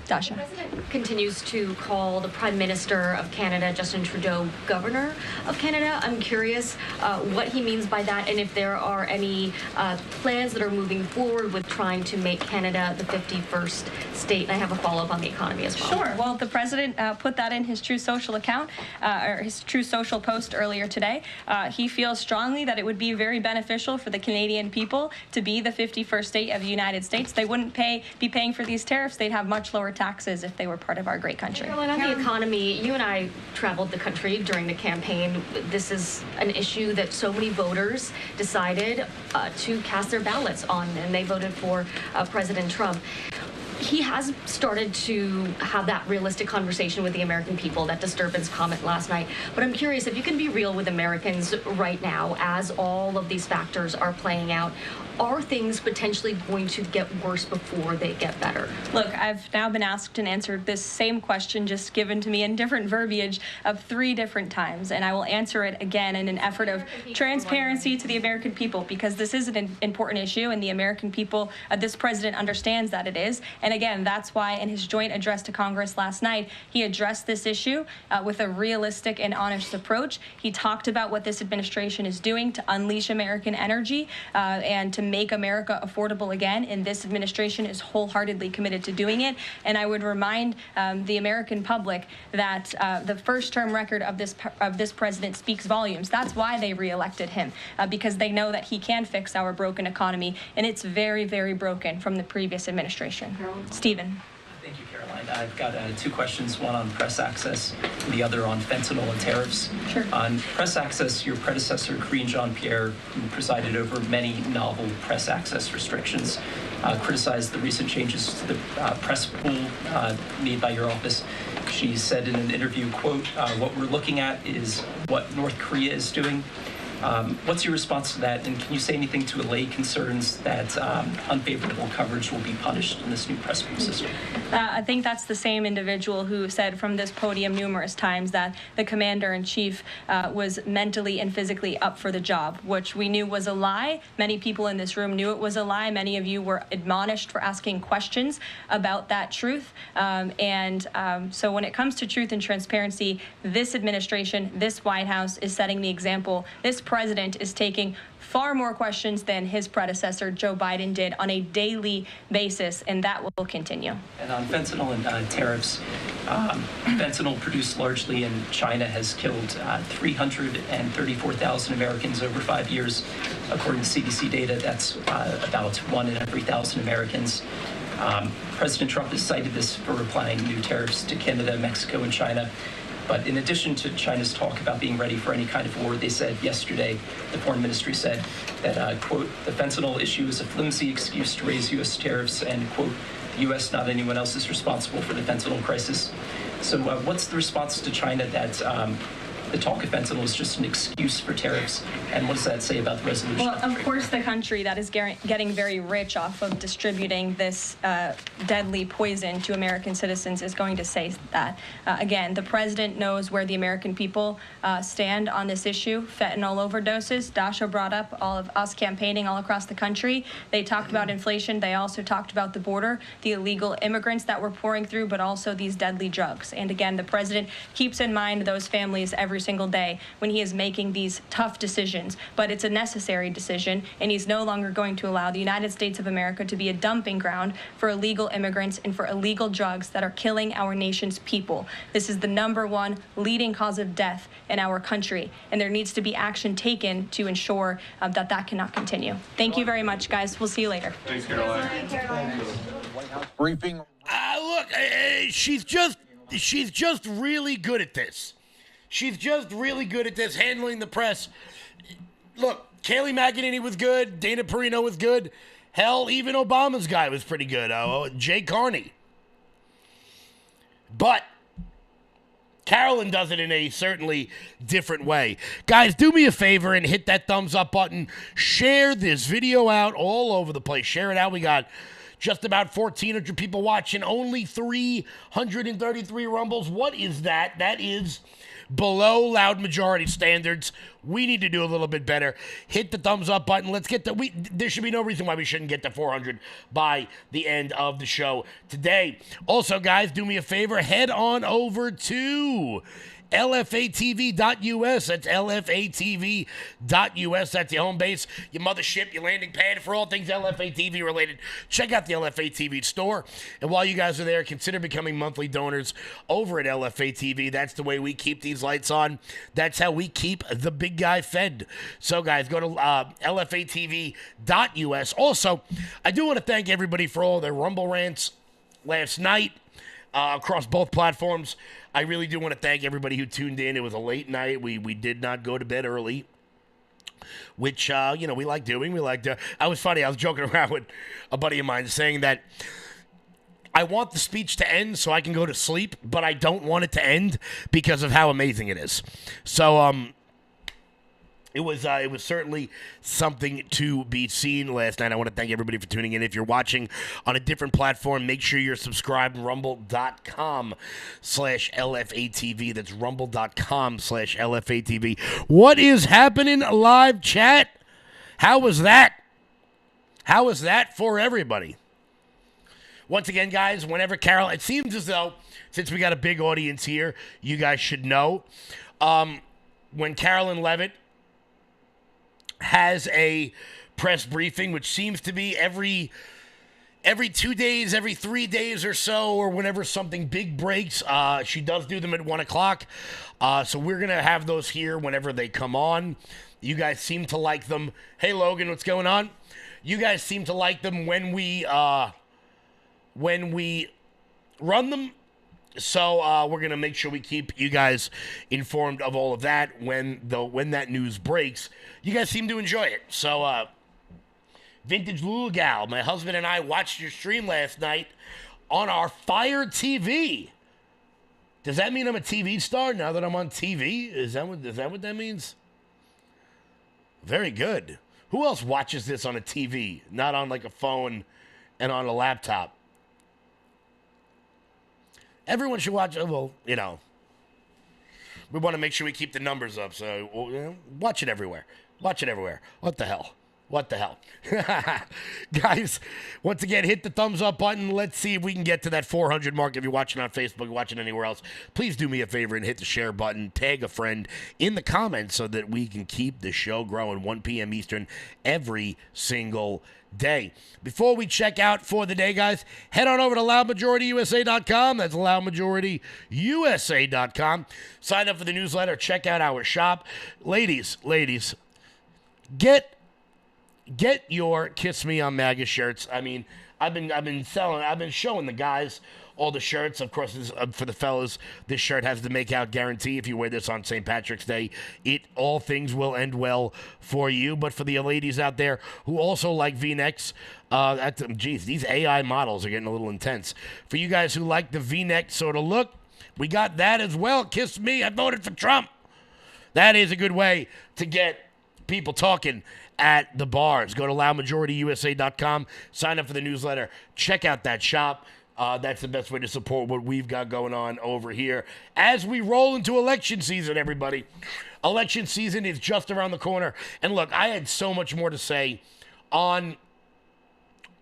Dasha. The president continues to call the Prime Minister of Canada, Justin Trudeau, Governor of Canada. I'm curious what he means by that and if there are any plans that are moving forward with trying to make Canada the 51st state. And I have a follow-up on the economy as well. Sure. Well, the president put that in his True Social account, or his True Social post earlier today. He feels strongly that it would be very beneficial for the Canadian people to be the 51st state of the United States. They wouldn't be paying for these tariffs. They'd have much lower taxes if they were part of our great country. Caroline, on the economy, you and I traveled the country during the campaign. This is an issue that so many voters decided to cast their ballots on, and they voted for President Trump. he has started to have that realistic conversation with the American people, that disturbance comment last night. But I'm curious if you can be real with Americans right now as all of these factors are playing out. Are things potentially going to get worse before they get better? Look, I've now been asked and answered this same question just given to me in different verbiage of 3 different times, and I will answer it again in an effort of transparency to the American people, because this is an important issue, and the American people, this president understands that it is. And again, that's why in his joint address to Congress last night, he addressed this issue with a realistic and honest approach. He talked about what this administration is doing to unleash American energy and to make America affordable again, and this administration is wholeheartedly committed to doing it. And I would remind the American public that the first-term record of this president speaks volumes. That's why they reelected him, because they know that he can fix our broken economy, and it's very, very broken from the previous administration. Stephen. Thank you, Caroline. I've got 2 questions, one on press access, and the other on fentanyl and tariffs. Sure. On press access, your predecessor, Karine Jean-Pierre, who presided over many novel press access restrictions, criticized the recent changes to the press pool made by your office. She said in an interview, quote, what we're looking at is what North Korea is doing. What's your response to that? And can you say anything to allay concerns that unfavorable coverage will be punished in this new press pool system? I think that's the same individual who said from this podium numerous times that the commander-in-chief was mentally and physically up for the job, which we knew was a lie. Many people in this room knew it was a lie. Many of you were admonished for asking questions about that truth. So when it comes to truth and transparency, this administration, this White House is setting the example. This president is taking far more questions than his predecessor, Joe Biden, did on a daily basis, and that will continue. And on fentanyl and tariffs, fentanyl produced largely in China has killed 334,000 Americans over 5 years. According to CDC data, that's about 1 in every 1,000 Americans. President Trump has cited this for applying new tariffs to Canada, Mexico, and China. But in addition to China's talk about being ready for any kind of war, they said yesterday, the foreign ministry said that, quote, the fentanyl issue is a flimsy excuse to raise U.S. tariffs, and, quote, the U.S., not anyone else, is responsible for the fentanyl crisis. So what's the response to China that the talk of fentanyl is just an excuse for tariffs, and what does that say about the resolution? Well, of course, the country that is getting very rich off of distributing this deadly poison to American citizens is going to say that. Again, the president knows where the American people stand on this issue. Fentanyl overdoses. Dasha brought up all of us campaigning all across the country. They talked about inflation. They also talked about the border, the illegal immigrants that we're pouring through, but also these deadly drugs. And again, the president keeps in mind those families every single day when he is making these tough decisions, but it's a necessary decision, and he's no longer going to allow the United States of America to be a dumping ground for illegal immigrants and for illegal drugs that are killing our nation's people. This is the #1 leading cause of death in our country, and there needs to be action taken to ensure that that cannot continue. Thank you very much, guys. We'll see you later. Thanks, Caroline. Briefing. Look, she's just really good at this. She's just really good at this, handling the press. Look, Kayleigh McEnany was good. Dana Perino was good. Hell, even Obama's guy was pretty good. Jay Carney. But Carolyn does it in a certainly different way. Guys, do me a favor and hit that thumbs up button. Share this video out all over the place. Share it out. We got just about 1,400 people watching. Only 333 rumbles. What is that? That is below loud majority standards. We need to do a little bit better. Hit the thumbs up button. Let's get there should be no reason why we shouldn't get to 400 by the end of the show today. Also, guys, do me a favor. Head on over to LFATV.us. That's LFATV.us. That's your home base, your mothership, your landing pad for all things LFATV related. Check out the LFATV store. And while you guys are there, consider becoming monthly donors over at LFATV. That's the way we keep these lights on. That's how we keep the big guy fed. So, guys, go to LFATV.us. Also, I do want to thank everybody for all their Rumble rants last night across both platforms. I really do want to thank everybody who tuned in. It was a late night. We did not go to bed early, which, we like doing. I was funny. I was joking around with a buddy of mine saying that I want the speech to end so I can go to sleep, but I don't want it to end because of how amazing it is. So, it was certainly something to be seen last night. I want to thank everybody for tuning in. If you're watching on a different platform, make sure you're subscribed. Rumble.com/LFATV. That's Rumble.com/LFATV. What is happening, live chat? How was that? How was that for everybody? Once again, guys, whenever Carol, it seems as though, since we got a big audience here, you guys should know, when Carolyn Levitt has a press briefing, which seems to be every 2 days, every 3 days or so, or whenever something big breaks. She does do them at 1 o'clock. So we're going to have those here whenever they come on. You guys seem to like them. Hey, Logan, what's going on? You guys seem to like them when we run them. So we're going to make sure we keep you guys informed of all of that when that news breaks. You guys seem to enjoy it. So Vintage Lulu Gal, my husband and I watched your stream last night on our Fire TV. Does that mean I'm a TV star now that I'm on TV? Is that what that means? Very good. Who else watches this on a TV, not on like a phone and on a laptop? Everyone should watch it. Well, you know, we want to make sure we keep the numbers up. So watch it everywhere. Watch it everywhere. What the hell? What the hell? Guys, once again, hit the thumbs up button. Let's see if we can get to that 400 mark. If you're watching on Facebook, watching anywhere else, please do me a favor and hit the share button. Tag a friend in the comments so that we can keep the show growing. 1 p.m. Eastern every single day. Before we check out for the day, guys, head on over to loudmajorityusa.com. That's loudmajorityusa.com. Sign up for the newsletter. Check out our shop. Ladies, get your Kiss Me on MAGA shirts. I mean, I've been showing the guys all the shirts. Of course, for the fellas, this shirt has the make out guarantee. If you wear this on St. Patrick's Day, all things will end well for you. But for the ladies out there who also like V-necks, these AI models are getting a little intense. For you guys who like the V-neck sort of look, we got that as well. Kiss Me, I voted for Trump. That is a good way to get people talking at the bars. Go to loudmajorityusa.com, sign up for the newsletter, check out that shop. That's the best way to support what we've got going on over here as we roll into election season, everybody. Election season is just around the corner. And look, I had so much more to say on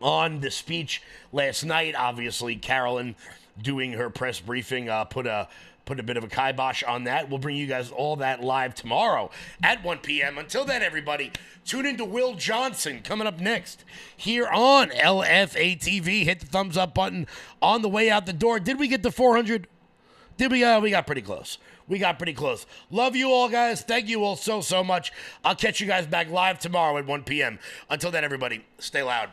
the speech last night. Obviously, Carolyn doing her press briefing put a bit of a kibosh on that. We'll bring you guys all that live tomorrow at 1 p.m. Until then, everybody, tune into Will Johnson coming up next here on LFATV. Hit the thumbs up button on the way out the door. Did we get to 400? Did we? We got pretty close. We got pretty close. Love you all, guys. Thank you all so much. I'll catch you guys back live tomorrow at 1 p.m. Until then, everybody, stay loud.